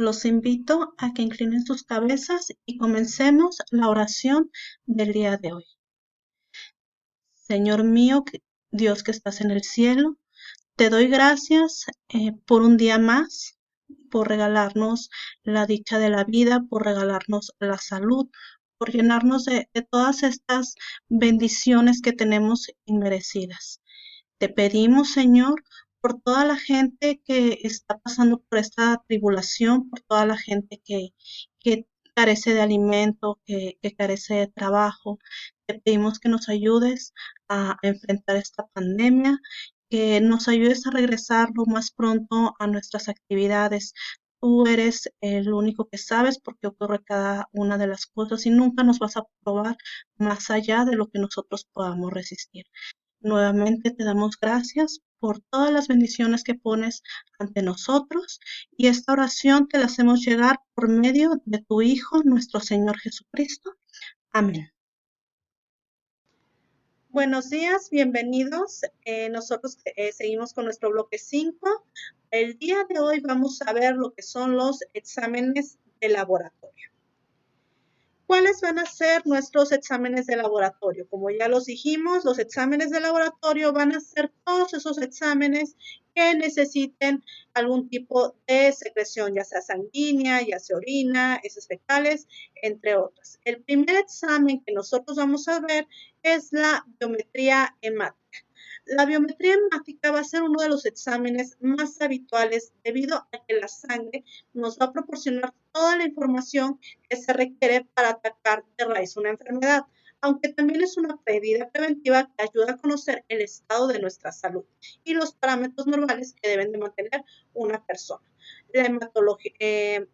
Los invito a que inclinen sus cabezas y comencemos la oración del día de hoy. Señor mío, Dios que estás en el cielo, te doy gracias por un día más, por regalarnos la dicha de la vida, por regalarnos la salud, por llenarnos de todas estas bendiciones que tenemos inmerecidas. Te pedimos, Señor, por toda la gente que está pasando por esta tribulación, por toda la gente que carece de alimento, que carece de trabajo. Te pedimos que nos ayudes a enfrentar esta pandemia, que nos ayudes a regresar lo más pronto a nuestras actividades. Tú eres el único que sabes por qué ocurre cada una de las cosas y nunca nos vas a probar más allá de lo que nosotros podamos resistir. Nuevamente te damos gracias por todas las bendiciones que pones ante nosotros y esta oración te la hacemos llegar por medio de tu Hijo, nuestro Señor Jesucristo. Amén. Buenos días, bienvenidos. Nosotros seguimos con nuestro bloque 5. El día de hoy vamos a ver lo que son los exámenes de laboratorio. ¿Cuáles van a ser nuestros exámenes de laboratorio? Como ya los dijimos, los exámenes de laboratorio van a ser todos esos exámenes que necesiten algún tipo de secreción, ya sea sanguínea, ya sea orina, heces fecales, entre otros. El primer examen que nosotros vamos a ver es la biometría hemática. La biometría hemática va a ser uno de los exámenes más habituales debido a que la sangre nos va a proporcionar toda la información que se requiere para atacar de raíz una enfermedad, aunque también es una medida preventiva que ayuda a conocer el estado de nuestra salud y los parámetros normales que deben de mantener una persona. La hematología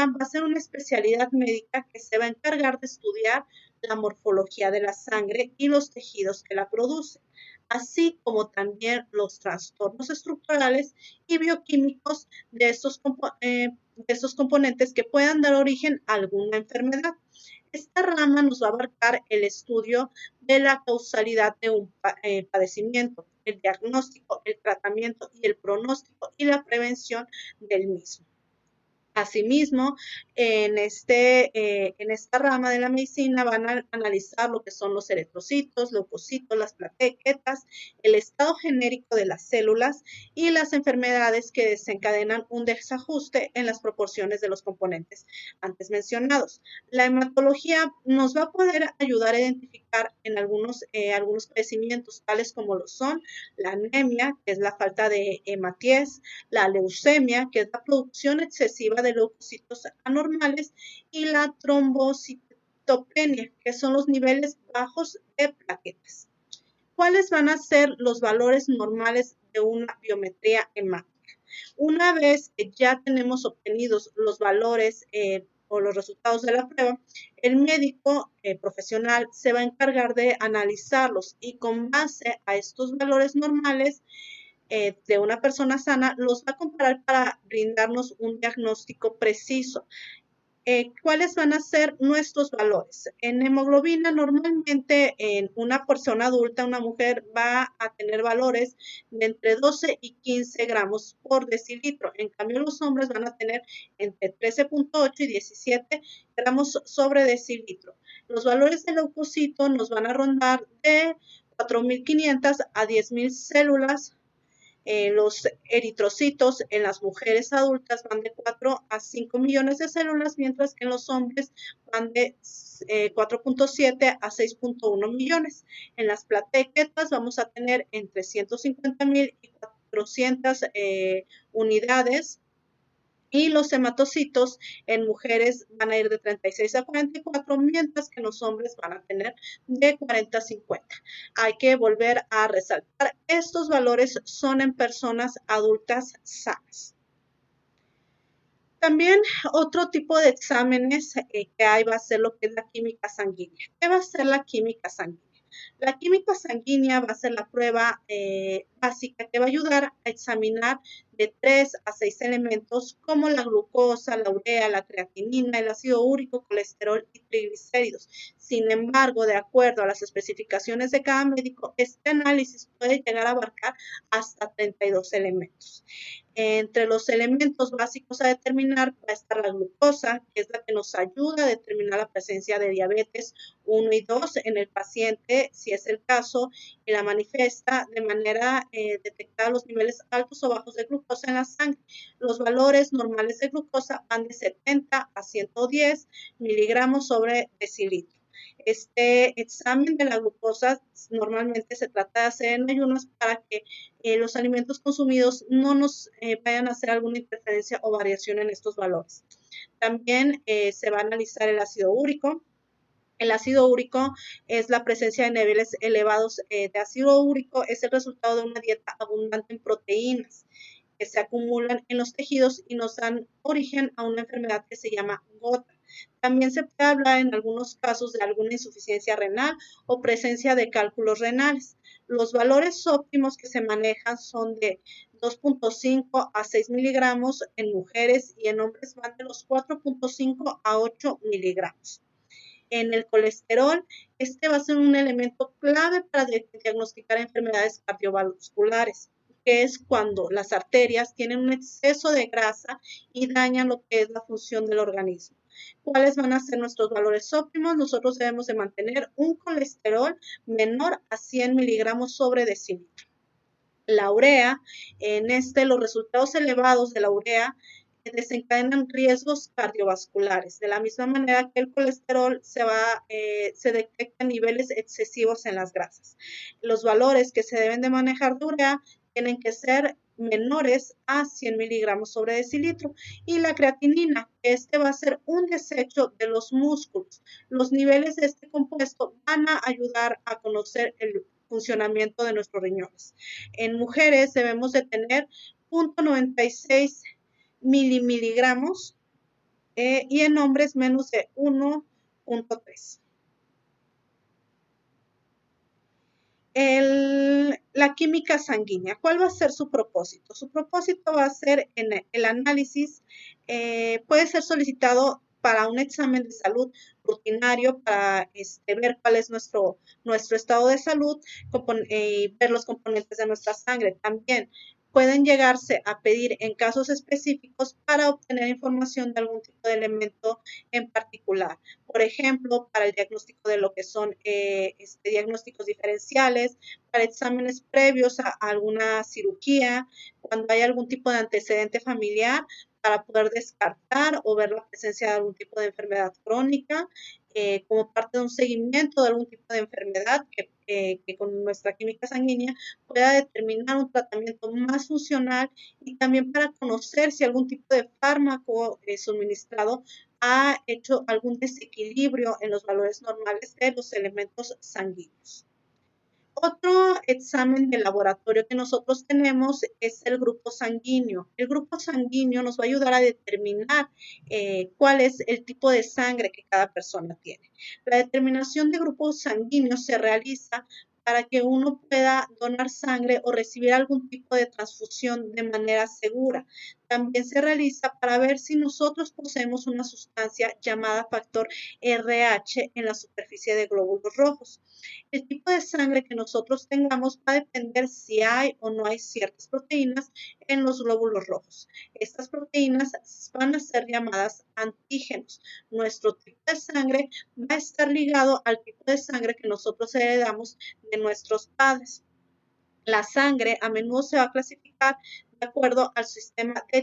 va a ser una especialidad médica que se va a encargar de estudiar la morfología de la sangre y los tejidos que la producen, así como también los trastornos estructurales y bioquímicos de estos componentes que puedan dar origen a alguna enfermedad. Esta rama nos va a abarcar el estudio de la causalidad de un padecimiento, el diagnóstico, el tratamiento y el pronóstico y la prevención del mismo. Asimismo, en esta rama de la medicina van a analizar lo que son los eritrocitos, leucocitos, las plaquetas, el estado genérico de las células y las enfermedades que desencadenan un desajuste en las proporciones de los componentes antes mencionados. La hematología nos va a poder ayudar a identificar en algunos padecimientos, tales como lo son la anemia, que es la falta de hematíes, la leucemia, que es la producción excesiva de leucocitos anormales, y la trombocitopenia, que son los niveles bajos de plaquetas. ¿Cuáles van a ser los valores normales de una biometría hemática? Una vez que ya tenemos obtenidos los valores o los resultados de la prueba, el médico profesional se va a encargar de analizarlos y con base a estos valores normales de una persona sana, los va a comparar para brindarnos un diagnóstico preciso. ¿Cuáles van a ser nuestros valores? En hemoglobina, normalmente en una persona adulta, una mujer va a tener valores de entre 12 y 15 gramos por decilitro. En cambio, los hombres van a tener entre 13.8 y 17 gramos sobre decilitro. Los valores de leucocito nos van a rondar de 4.500 a 10.000 células. Los eritrocitos en las mujeres adultas van de 4 a 5 millones de células, mientras que en los hombres van de 4.7 a 6.1 millones. En las plaquetas vamos a tener entre 150.000 y 400 unidades. Y los hematocitos en mujeres van a ir de 36 a 44, mientras que en los hombres van a tener de 40 a 50. Hay que volver a resaltar, estos valores son en personas adultas sanas. También otro tipo de exámenes que hay va a ser lo que es la química sanguínea. ¿Qué va a ser la química sanguínea? La química sanguínea va a ser la prueba básica que va a ayudar a examinar de 3 a 6 elementos como la glucosa, la urea, la creatinina, el ácido úrico, colesterol y triglicéridos. Sin embargo, de acuerdo a las especificaciones de cada médico, este análisis puede llegar a abarcar hasta 32 elementos. Entre los elementos básicos a determinar va a estar la glucosa, que es la que nos ayuda a determinar la presencia de diabetes 1 y 2 en el paciente, si es el caso, y la manifiesta de manera detectar los niveles altos o bajos de glucosa en la sangre. Los valores normales de glucosa van de 70 a 110 miligramos sobre decilitro. Este examen de la glucosa normalmente se trata de hacer en ayunas para que los alimentos consumidos no nos vayan a hacer alguna interferencia o variación en estos valores. También se va a analizar el ácido úrico. El ácido úrico es la presencia de niveles elevados de ácido úrico, es el resultado de una dieta abundante en proteínas que se acumulan en los tejidos y nos dan origen a una enfermedad que se llama gota. También se puede hablar en algunos casos de alguna insuficiencia renal o presencia de cálculos renales. Los valores óptimos que se manejan son de 2.5 a 6 miligramos en mujeres y en hombres van de los 4.5 a 8 miligramos. En el colesterol, este va a ser un elemento clave para diagnosticar enfermedades cardiovasculares, que es cuando las arterias tienen un exceso de grasa y dañan lo que es la función del organismo. ¿Cuáles van a ser nuestros valores óptimos? Nosotros debemos de mantener un colesterol menor a 100 miligramos sobre decilitro. La urea, los resultados elevados de la urea desencadenan riesgos cardiovasculares. De la misma manera que el colesterol se detectan niveles excesivos en las grasas. Los valores que se deben de manejar de urea tienen que ser menores a 100 miligramos sobre decilitro. Y la creatinina, va a ser un desecho de los músculos. Los niveles de este compuesto van a ayudar a conocer el funcionamiento de nuestros riñones. En mujeres debemos de tener 0.96 miligramos y en hombres menos de 1.3. La química sanguínea, ¿cuál va a ser su propósito? Su propósito va a ser en el análisis, puede ser solicitado para un examen de salud rutinario para ver cuál es nuestro estado de salud y ver los componentes de nuestra sangre. También pueden llegarse a pedir en casos específicos para obtener información de algún tipo de elemento en particular. Por ejemplo, para el diagnóstico de lo que son diagnósticos diferenciales, para exámenes previos a alguna cirugía, cuando hay algún tipo de antecedente familiar, para poder descartar o ver la presencia de algún tipo de enfermedad crónica, como parte de un seguimiento de algún tipo de enfermedad que con nuestra química sanguínea pueda determinar un tratamiento más funcional y también para conocer si algún tipo de fármaco suministrado ha hecho algún desequilibrio en los valores normales de los elementos sanguíneos. Otro examen de laboratorio que nosotros tenemos es el grupo sanguíneo. El grupo sanguíneo nos va a ayudar a determinar cuál es el tipo de sangre que cada persona tiene. La determinación de grupo sanguíneo se realiza para que uno pueda donar sangre o recibir algún tipo de transfusión de manera segura. También se realiza para ver si nosotros poseemos una sustancia llamada factor RH en la superficie de glóbulos rojos. El tipo de sangre que nosotros tengamos va a depender si hay o no hay ciertas proteínas en los glóbulos rojos. Estas proteínas van a ser llamadas antígenos. Nuestro tipo de sangre va a estar ligado al tipo de sangre que nosotros heredamos de nuestros padres. La sangre a menudo se va a clasificar de acuerdo al sistema de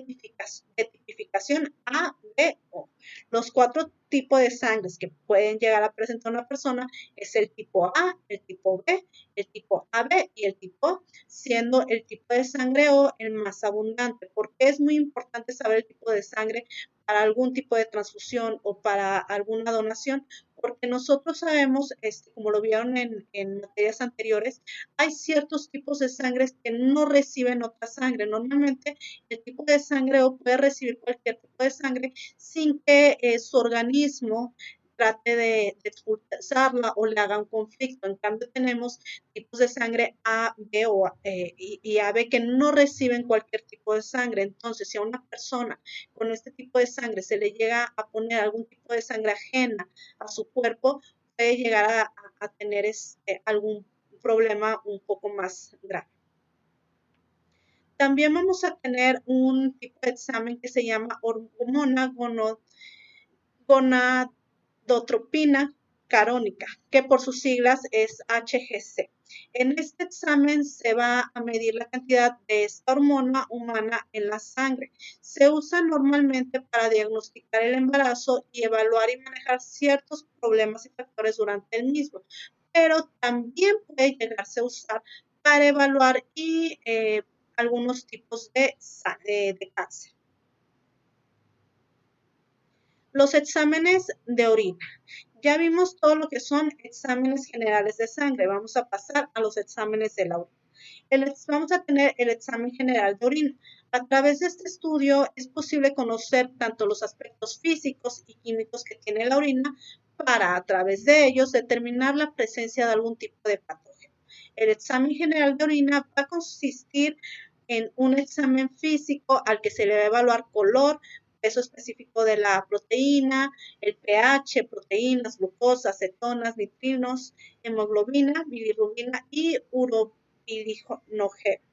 tipificación A, B, O. Los 4 tipos de sangres que pueden llegar a presentar una persona es el tipo A, el tipo B, el tipo AB y el tipo O, siendo el tipo de sangre O el más abundante, porque es muy importante saber el tipo de sangre para algún tipo de transfusión o para alguna donación, porque nosotros sabemos, como lo vieron en materias anteriores, hay ciertos tipos de sangre que no reciben otra sangre. Normalmente el tipo de sangre O puede recibir cualquier tipo de sangre sin que su organismo trate de expulsarla o le haga un conflicto. En cambio, tenemos tipos de sangre A, B y AB que no reciben cualquier tipo de sangre. Entonces, si a una persona con este tipo de sangre se le llega a poner algún tipo de sangre ajena a su cuerpo, puede llegar a tener algún problema un poco más grave. También vamos a tener un tipo de examen que se llama hormona gonadotropina carónica, que por sus siglas es HGC. En este examen se va a medir la cantidad de esta hormona humana en la sangre. Se usa normalmente para diagnosticar el embarazo y evaluar y manejar ciertos problemas y factores durante el mismo, pero también puede llegarse a usar para evaluar y algunos tipos de cáncer. Los exámenes de orina. Ya vimos todo lo que son exámenes generales de sangre. Vamos a pasar a los exámenes de la orina. Vamos a tener el examen general de orina. A través de este estudio es posible conocer tanto los aspectos físicos y químicos que tiene la orina para, a través de ellos, determinar la presencia de algún tipo de patógeno. El examen general de orina va a consistir en un examen físico al que se le va a evaluar color, peso específico de la proteína, el pH, proteínas, glucosa, cetonas, nitrinos, hemoglobina, bilirrubina y urobilinogeno.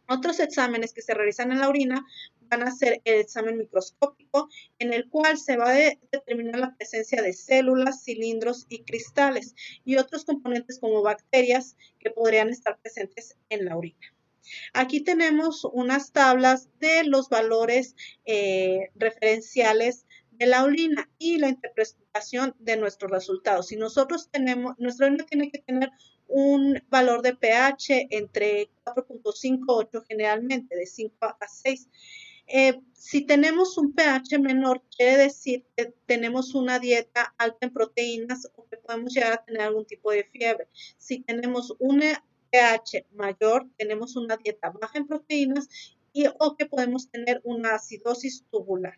Otros exámenes que se realizan en la orina van a ser el examen microscópico, en el cual se va a determinar la presencia de células, cilindros y cristales, y otros componentes como bacterias que podrían estar presentes en la orina. Aquí tenemos unas tablas de los valores referenciales de la orina y la interpretación de nuestros resultados. Si nosotros tenemos, nuestra orina tiene que tener un valor de pH entre 4.5 a 8 generalmente, de 5 a 6. Si tenemos un pH menor, quiere decir que tenemos una dieta alta en proteínas o que podemos llegar a tener algún tipo de fiebre. Si tenemos una pH mayor, tenemos una dieta baja en proteínas o que podemos tener una acidosis tubular.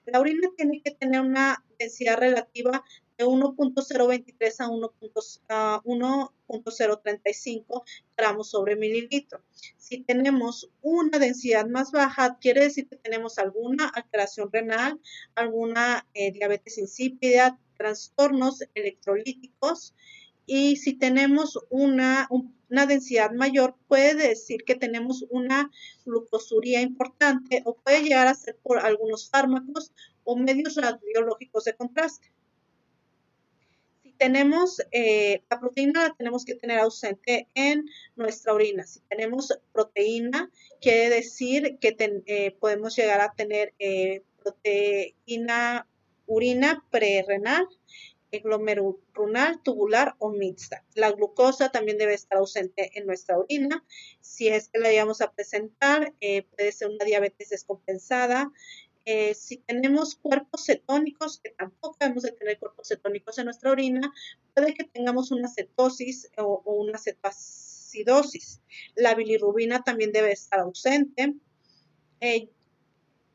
La orina tiene que tener una densidad relativa de 1.023 a 1.035 gramos sobre mililitro. Si tenemos una densidad más baja, quiere decir que tenemos alguna alteración renal, alguna diabetes insípida, trastornos electrolíticos. Y si tenemos una densidad mayor, puede decir que tenemos una glucosuria importante o puede llegar a ser por algunos fármacos o medios radiológicos de contraste. Si tenemos la proteína, la tenemos que tener ausente en nuestra orina. Si tenemos proteína, quiere decir que podemos llegar a tener proteína urina prerrenal, glomerular, tubular o mixta. La glucosa también debe estar ausente en nuestra orina. Si es que la íbamos a presentar, puede ser una diabetes descompensada. Si tenemos cuerpos cetónicos, que tampoco debemos de tener cuerpos cetónicos en nuestra orina, puede que tengamos una cetosis o una cetoacidosis. La bilirrubina también debe estar ausente.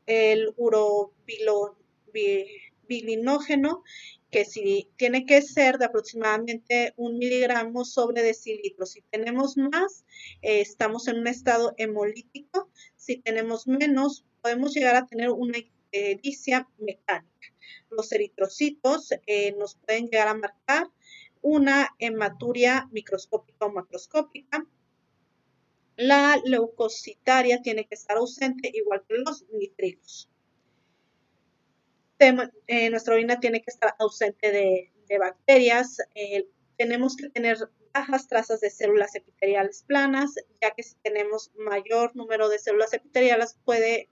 El urobilinógeno, que si tiene que ser de aproximadamente 1 miligramo sobre decilitro. Si tenemos más, estamos en un estado hemolítico. Si tenemos menos, podemos llegar a tener una ictericia mecánica. Los eritrocitos nos pueden llegar a marcar una hematuria microscópica o macroscópica. La leucocitaria tiene que estar ausente, igual que los nitrilos. Nuestra orina tiene que estar ausente de bacterias. Tenemos que tener bajas trazas de células epiteliales planas, ya que si tenemos mayor número de células epiteliales puede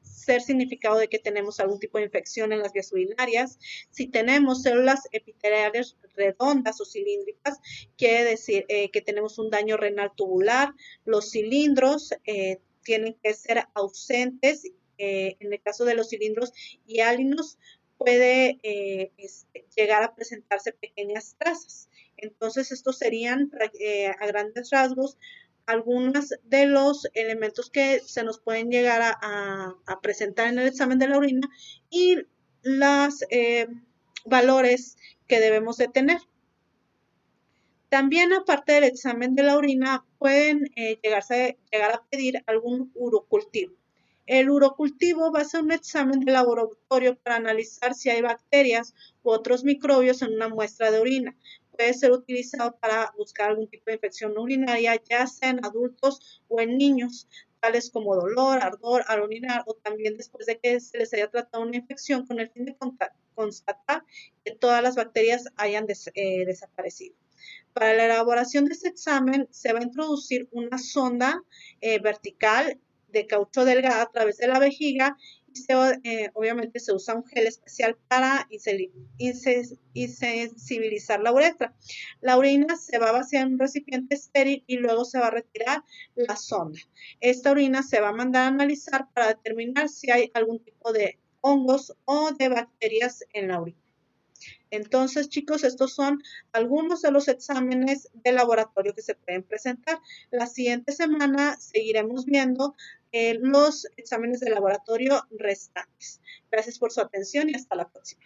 ser significado de que tenemos algún tipo de infección en las vías urinarias. Si tenemos células epiteliales redondas o cilíndricas, quiere decir que tenemos un daño renal tubular. Los cilindros tienen que ser ausentes. En el caso de los cilindros hialinos, puede llegar a presentarse pequeñas trazas. Entonces, estos serían a grandes rasgos algunos de los elementos que se nos pueden llegar a presentar en el examen de la orina y los valores que debemos de tener. También, aparte del examen de la orina, pueden llegar a pedir algún urocultivo. El urocultivo va a ser un examen de laboratorio para analizar si hay bacterias u otros microbios en una muestra de orina. Puede ser utilizado para buscar algún tipo de infección urinaria, ya sea en adultos o en niños, tales como dolor, ardor al orinar o también después de que se les haya tratado una infección con el fin de constatar que todas las bacterias hayan desaparecido. Para la elaboración de este examen se va a introducir una sonda vertical de caucho delgada a través de la vejiga y obviamente se usa un gel especial para insensibilizar la uretra. La orina se va a vaciar en un recipiente estéril y luego se va a retirar la sonda. Esta orina se va a mandar a analizar para determinar si hay algún tipo de hongos o de bacterias en la orina. Entonces, chicos, estos son algunos de los exámenes de laboratorio que se pueden presentar. La siguiente semana seguiremos viendo los exámenes de laboratorio restantes. Gracias por su atención y hasta la próxima.